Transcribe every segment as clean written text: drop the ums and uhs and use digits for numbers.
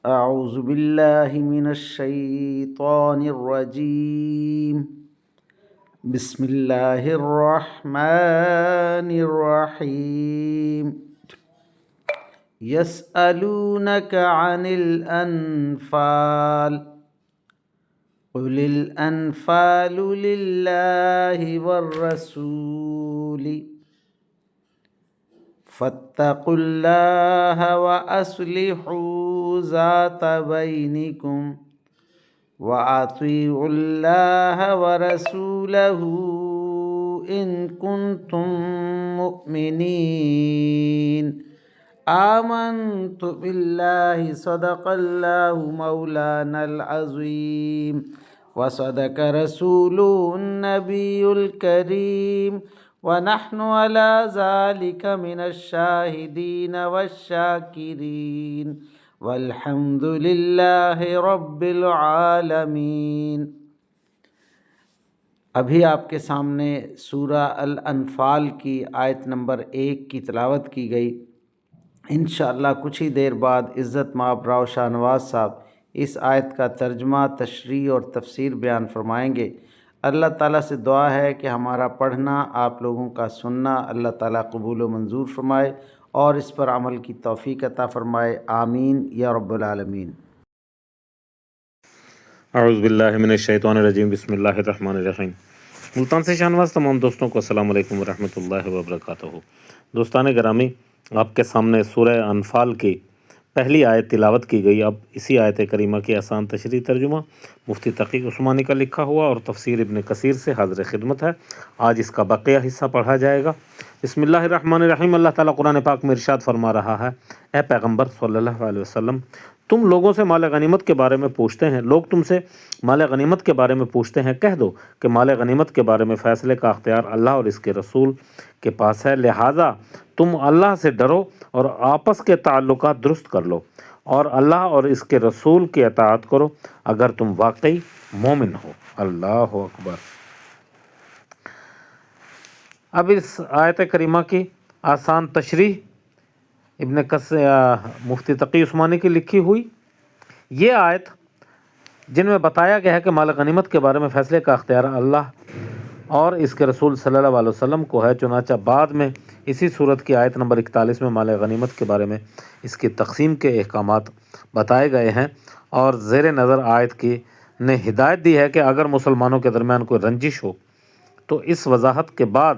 أعوذ بالله من الشيطان الرجيم. بسم الله الرحمن الرحيم. يسألونك عن الأنفال قل الأنفال لله والرسول فاتقوا الله وأصلحوا ذات بينكم وأطيعوا الله ورسوله إن كنتم مؤمنين. آمنت بالله صدق الله مولانا العظيم وصدق رسوله النبي الكريم ونحن على ذلك من الشاهدين والشاكرين والحمد للہ رب العالمین۔ ابھی آپ کے سامنے سورہ الانفال کی آیت نمبر 1 کی تلاوت کی گئی۔ انشاءاللہ کچھ ہی دیر بعد عزت مآب راؤ شاہ نواز صاحب اس آیت کا ترجمہ، تشریح اور تفسیر بیان فرمائیں گے۔ اللہ تعالیٰ سے دعا ہے کہ ہمارا پڑھنا، آپ لوگوں کا سننا اللہ تعالیٰ قبول و منظور فرمائے اور اس پر عمل کی توفیق عطا فرمائے، آمین یا رب العالمین۔ اعوذ باللہ من الشیطان الرجیم، بسم اللہ الرحمن الرحیم۔ ملتان سے شاہنواز تمام دوستوں کو السلام علیکم ورحمۃ اللہ وبرکاتہ۔ دوستان گرامی، آپ کے سامنے سورہ انفال کی پہلی آیت تلاوت کی گئی۔ اب اسی آیت کریمہ کی آسان تشریح ترجمہ مفتی تقی عثمانی کا لکھا ہوا اور تفسیر ابن کثیر سے حاضر خدمت ہے۔ آج اس کا بقیہ حصہ پڑھا جائے گا۔ بسم اللہ الرحمن الرحیم۔ اللہ تعالیٰ قرآن پاک میں ارشاد فرما رہا ہے، اے پیغمبر صلی اللہ علیہ وسلم، تم لوگوں سے مال غنیمت کے بارے میں پوچھتے ہیں، لوگ تم سے مال غنیمت کے بارے میں پوچھتے ہیں، کہہ دو کہ مال غنیمت کے بارے میں فیصلے کا اختیار اللہ اور اس کے رسول کے پاس ہے، لہٰذا تم اللہ سے ڈرو اور آپس کے تعلقات درست کر لو اور اللہ اور اس کے رسول کی اطاعت کرو اگر تم واقعی مومن ہو۔ اللہ اکبر۔ اب اس آیت کریمہ کی آسان تشریح مفتی تقی عثمانی کی لکھی ہوئی یہ آیت، جن میں بتایا گیا ہے کہ مال غنیمت کے بارے میں فیصلے کا اختیار اللہ اور اس کے رسول صلی اللہ علیہ وسلم کو ہے، چنانچہ بعد میں اسی صورت کی آیت نمبر 41 میں مال غنیمت کے بارے میں اس کی تقسیم کے احکامات بتائے گئے ہیں، اور زیر نظر آیت کی نے ہدایت دی ہے کہ اگر مسلمانوں کے درمیان کوئی رنجش ہو تو اس وضاحت کے بعد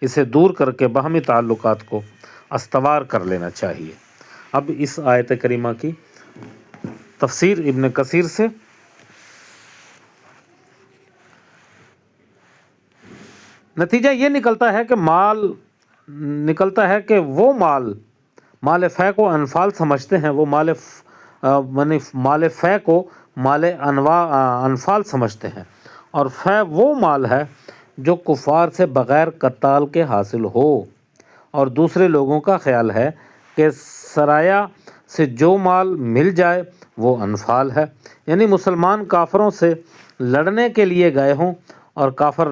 اسے دور کر کے باہمی تعلقات کو استوار کر لینا چاہیے۔ اب اس آیت کریمہ کی تفسیر ابن کثیر سے۔ نتیجہ یہ نکلتا ہے کہ وہ مال فے کو انفال سمجھتے ہیں، وہ مال فے کو مال انفال سمجھتے ہیں، اور فے وہ مال ہے جو کفار سے بغیر قتال کے حاصل ہو، اور دوسرے لوگوں کا خیال ہے کہ سرایہ سے جو مال مل جائے وہ انفال ہے، یعنی مسلمان کافروں سے لڑنے کے لیے گئے ہوں اور کافر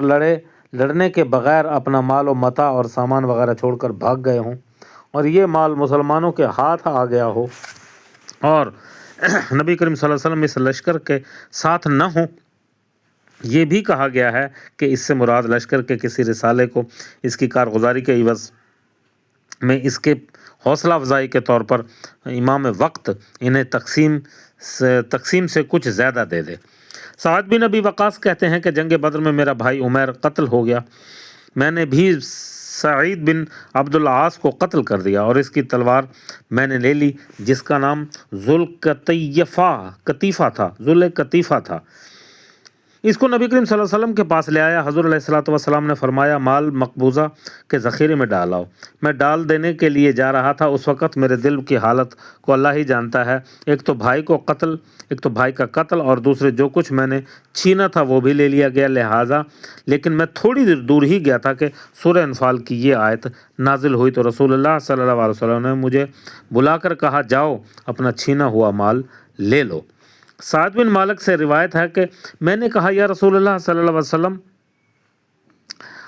لڑنے کے بغیر اپنا مال و متاع اور سامان وغیرہ چھوڑ کر بھاگ گئے ہوں، اور یہ مال مسلمانوں کے ہاتھ آ گیا ہو اور نبی کریم صلی اللہ علیہ وسلم اس لشکر کے ساتھ نہ ہوں۔ یہ بھی کہا گیا ہے کہ اس سے مراد لشکر کے کسی رسالے کو اس کی کارگزاری کے عوض میں اس کے حوصلہ افزائی کے طور پر امام وقت انہیں تقسیم سے کچھ زیادہ دے دے۔ سعد بن ابی وقاص کہتے ہیں کہ جنگ بدر میں میرا بھائی عمیر قتل ہو گیا، میں نے بھی سعید بن عبد العاص کو قتل کر دیا اور اس کی تلوار میں نے لے لی جس کا نام ذوالقطیفہ تھا۔ اس کو نبی کریم صلی اللہ علیہ وسلم کے پاس لے آیا۔ حضور علیہ الصلوۃ والسلام نے فرمایا، مال مقبوضہ کے ذخیرے میں ڈالاؤ۔ میں ڈال دینے کے لیے جا رہا تھا، اس وقت میرے دل کی حالت کو اللہ ہی جانتا ہے، ایک تو بھائی کا قتل اور دوسرے جو کچھ میں نے چھینا تھا وہ بھی لے لیا گیا، لیکن میں تھوڑی دیر دور ہی گیا تھا کہ سورہ انفال کی یہ آیت نازل ہوئی، تو رسول اللہ صلی اللہ علیہ وسلم نے مجھے بلا کر کہا، جاؤ اپنا چھینا ہوا مال لے لو۔ سعد بن مالک سے روایت ہے کہ میں نے کہا، یا رسول اللہ صلی اللہ علیہ وسلم،